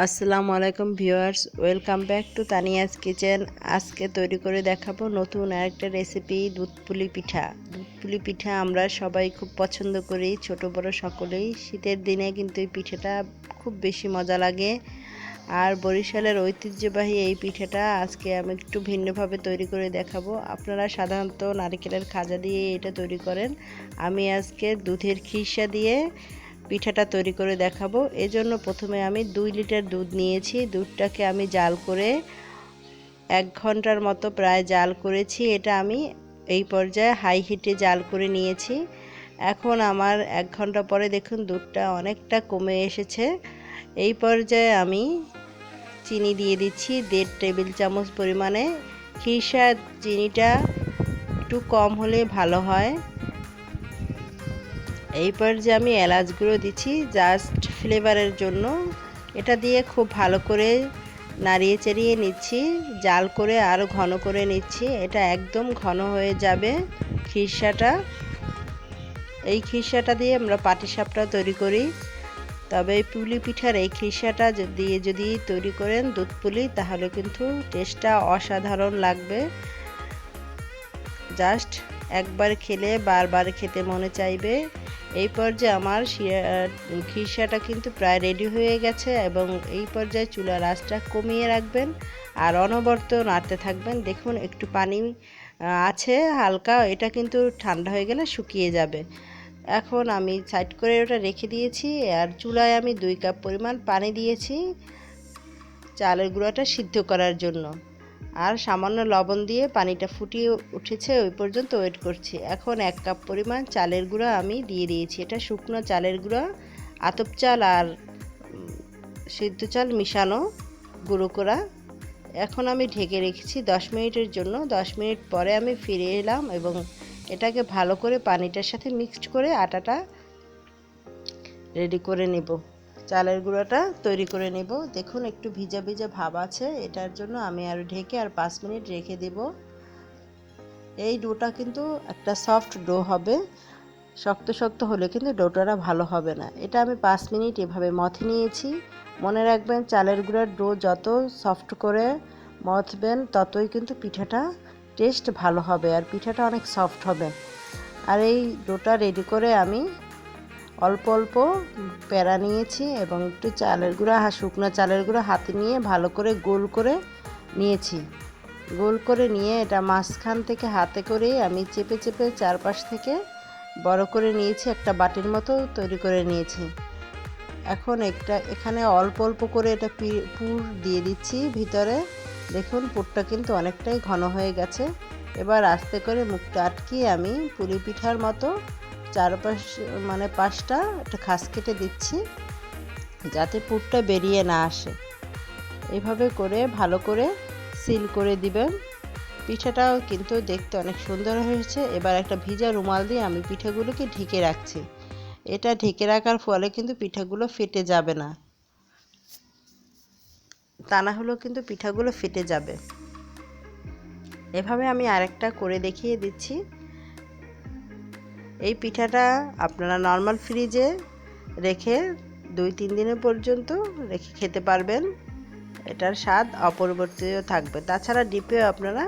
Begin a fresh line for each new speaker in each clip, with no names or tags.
আসসালামু আলাইকুম viewers, welcome back to Tania's kitchen. আজকে তৈরি করে দেখাবো নতুন আরেকটা রেসিপি, দুধ পুলি পিঠা। দুধ পুলি পিঠা আমরা সবাই খুব পছন্দ করি, ছোট বড় সকলেই। শীতের দিনে কিন্তু এই পিঠাটা খুব বেশি মজা লাগে। আর বরিশালের ঐতিহ্যবাহী এই পিঠাটা আজকে আমি একটু ভিন্নভাবে তৈরি করে দেখাবো। আপনারা সাধারণত নারকেলের খাজা দিয়ে এটা তৈরি করেন, আমি আজকে দুধের খিরসা দিয়ে পিঠাটা তৈরি করে দেখাবো। এজন্য প্রথমে আমি 2 লিটার দুধ নিয়েছি। দুধটাকে আমি জাল করে 1 ঘন্টার মতো প্রায় জাল করেছি। এটা আমি এই পর্যায়ে হাই হিটে জাল করে নিয়েছি। এখন আমার 1 ঘন্টা পরে দেখুন দুধটা অনেকটা কমে এসেছে। এই পর্যায়ে আমি চিনি দিয়ে দিচ্ছি 1.5 টেবিল চামচ পরিমাণে। খিরসা চিনিটা একটু কম হলে ভালো হয়। এই পর্যায়ে আমি এলাচ গুঁড়ো দিচ্ছি জাস্ট ফ্লেভারের জন্য। এটা দিয়ে খুব ভালো করে নাড়িয়ে চাড়িয়ে নিচ্ছি, জাল করে আরও ঘন করে নিচ্ছি। এটা একদম ঘন হয়ে যাবে খিরসাটা। এই খিরসাটা দিয়ে আমরা পাটিসাপটা তৈরি করি, তবে এই পুলি পিঠার এই খিরসাটা দিয়ে যদি তৈরি করেন দুধ পুলি, তাহলে কিন্তু টেস্টটা অসাধারণ লাগবে। জাস্ট একবার খেলে বারবার খেতে মনে চাইবে। এই পর্যায়ে আমার খিরসাটা কিন্তু প্রায় রেডি হয়ে গেছে, এবং এই পর্যায়ে চুলার আঁচটা কমিয়ে রাখবেন আর অনবরত নাড়তে থাকবেন। দেখুন একটু পানি আছে হালকা, এটা কিন্তু ঠান্ডা হয়ে গেলে শুকিয়ে যাবে। এখন আমি সাইড করে ওটা রেখে দিয়েছি, আর চুলায় আমি 2 কাপ পরিমাণ পানি দিয়েছি চালের গুঁড়াটা সিদ্ধ করার জন্য, আর সামান্য লবণ দিয়ে পানিটা ফুটিয়ে উঠেছে ওই পর্যন্ত ওয়েট করছি। এখন 1 কাপ পরিমাণ চালের গুঁড়া আমি দিয়ে দিয়েছি। এটা শুকনো চালের গুঁড়া, আতপ চাল আর সিদ্ধ চাল মিশানো গুঁড়ো করা। এখন আমি ঢেকে রেখেছি 10 মিনিটের জন্য। 10 মিনিট পরে আমি ফিরে এলাম এবং এটাকে ভালো করে পানিটার সাথে মিক্সড করে আটাটা রেডি করে নেব, চালের গুঁড়াটা তৈরি করে নেব। দেখুন একটু ভিজা ভিজা ভাব আছে, এটার জন্য আমি আর ঢেকে 5 মিনিট রেখে দেব। এই ডোটা কিন্তু একটা সফট ডো হবে, শক্ত শক্ত হলে কিন্তু ডোটা ভালো হবে না। এটা আমি 5 মিনিট এভাবে মথে নিয়েছি। মনে রাখবেন চালের গুঁড়ার ডো যত সফট করে মথবেন ততই কিন্তু পিঠাটা টেস্ট ভালো হবে আর পিঠাটা অনেক সফট হবে। আর এই ডোটা রেডি করে আমি অল্প অল্প প্যারা নিয়েছি এবং একটু চালের গুঁড়া, শুকনো চালের গুঁড়া হাতে নিয়ে ভালো করে গোল করে নিয়েছি। গোল করে নিয়ে এটা মাঝখান থেকে হাতে করে আমি চেপে চেপে চারপাশ থেকে বড় করে নিয়েছি, একটা বাটির মতো তৈরি করে নিয়েছি। এখন এখানে অল্প অল্প করে এটা পুর দিয়ে দিচ্ছি ভিতরে। দেখুন পুরটা কিন্তু অনেকটাই ঘন হয়ে গেছে। এবার আস্তে করে মুখটা আটকিয়ে আমি পুলি পিঠার মতো চারপাশ পাশটা একটা খাস কেটে দিচ্ছি যাতে পুরটা বেরিয়ে না আসে। এইভাবে করে ভালো করে সিল করে দিবেন। পিঠাটাও কিন্তু দেখতে অনেক সুন্দর হয়েছে। এবার একটা ভিজা রুমাল দিয়ে আমি পিঠাগুলোকে ঢেকে রাখছি। এটা ঢেকে রাখার ফলে কিন্তু পিঠাগুলো ফেটে যাবে না, তা না হলেও কিন্তু পিঠাগুলো ফেটে যাবে। এভাবে আমি আরেকটা করে দেখিয়ে দিচ্ছি। এই পিঠাটা আপনারা নর্মাল ফ্রিজে রেখে 2-3 দিনের পর্যন্ত রেখে খেতে পারবেন। এটার স্বাদ অপরিবর্তিত থাকবে। তাছাড়া ডিপেও আপনারা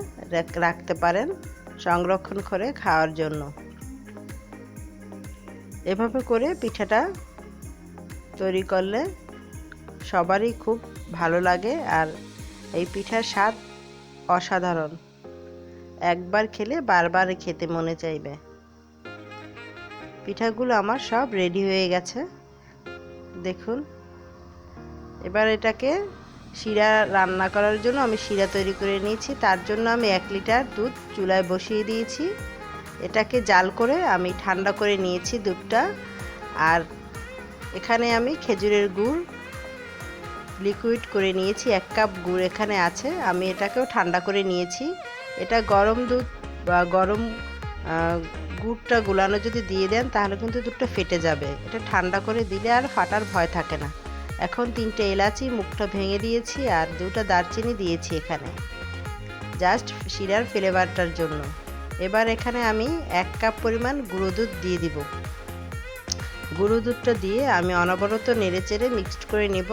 রাখতে পারেন সংরক্ষণ করে খাওয়ার জন্য। এভাবে করে পিঠাটা তৈরি করলে সবারই খুব ভালো লাগে, আর এই পিঠার স্বাদ অসাধারণ। একবার খেলে বারবার খেতে মনে চাইবে। পিঠাগুলো আমার সব রেডি হয়ে গেছে দেখুন। এবার এটাকে শিরা রান্না করার জন্য আমি শিরা তৈরি করে নিয়েছি। তার জন্য আমি 1 লিটার দুধ চুলায় বসিয়ে দিয়েছি। এটাকে জাল করে আমি ঠান্ডা করে নিয়েছি দুধটা। আর এখানে আমি খেজুরের গুড় লিকুইড করে নিয়েছি, 1 কাপ গুড় এখানে আছে। আমি এটাকেও ঠান্ডা করে নিয়েছি। এটা গরম দুধ বা গরম গুড়টা গুলানো যদি দিয়ে দেন তাহলে কিন্তু দুধটা ফেটে যাবে। এটা ঠান্ডা করে দিলে আর ফাটার ভয় থাকে না। এখন 3টে এলাচি মুখটা ভেঙে দিয়েছি আর 2টা দারচিনি দিয়েছি এখানে, জাস্ট শিরার ফ্লেভারটার জন্য। এবার এখানে আমি 1 কাপ পরিমাণ গুঁড়ো দুধ দিয়ে দিব। গুঁড়ো দুধটা দিয়ে আমি অনবরত নেড়েচেড়ে মিক্সড করে নেব।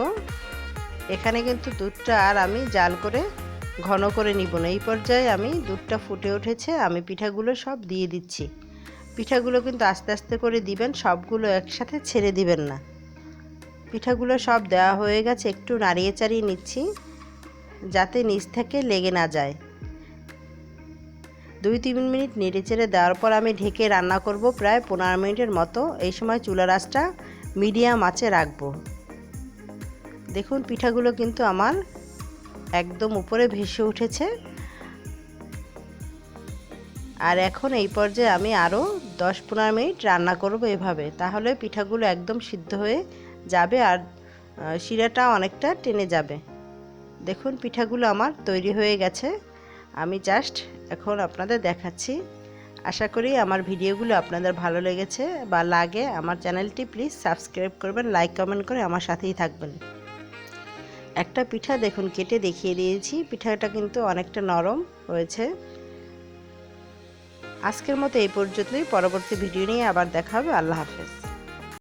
এখানে কিন্তু দুধটা আর আমি জাল করে ঘন করে নিব না। এই পর্যায়ে আমি দুধটা ফুটে উঠেছে, আমি পিঠাগুলো সব দিয়ে দিচ্ছি। পিঠাগুলো কিন্তু আস্তে আস্তে করে দিবেন, সবগুলো একসাথে ছেড়ে দিবেন না। পিঠাগুলো সব দেওয়া হয়ে গেছে, একটু নাড়িয়ে চাড়িয়ে নিচ্ছি যাতে নিচ থেকে লেগে না যায়। 2-3 মিনিট নেড়েচেড়ে দেওয়ার পর আমি ঢেকে রান্না করব প্রায় 15 মিনিটের মতো। এই সময় চুলার আঁচটা মিডিয়াম আঁচে রাখবো। দেখুন পিঠাগুলো কিন্তু আমার একদম উপরে ভেসে উঠেছে। আর এখন এই পর্যায়ে আমি আরও 10-15 মিনিট রান্না করব এভাবে, তাহলে পিঠাগুলো একদম সিদ্ধ হয়ে যাবে আর শিরাটা অনেকটা টেনে যাবে। দেখুন পিঠাগুলো আমার তৈরি হয়ে গেছে, আমি জাস্ট এখন আপনাদের দেখাচ্ছি। আশা করি আমার ভিডিওগুলো আপনাদের ভালো লেগেছে বা লাগে। আমার চ্যানেলটি প্লিজ সাবস্ক্রাইব করবেন, লাইক কমেন্ট করে আমার সাথেই থাকবেন। একটা পিঠা দেখুন কেটে দেখিয়ে দিয়েছি, পিঠাটা কিন্তু অনেকটা নরম হয়েছে। আজকের মতো এই পর্যন্তই, পরবর্তী ভিডিও নিয়ে আবার দেখা হবে। আল্লাহ হাফেজ।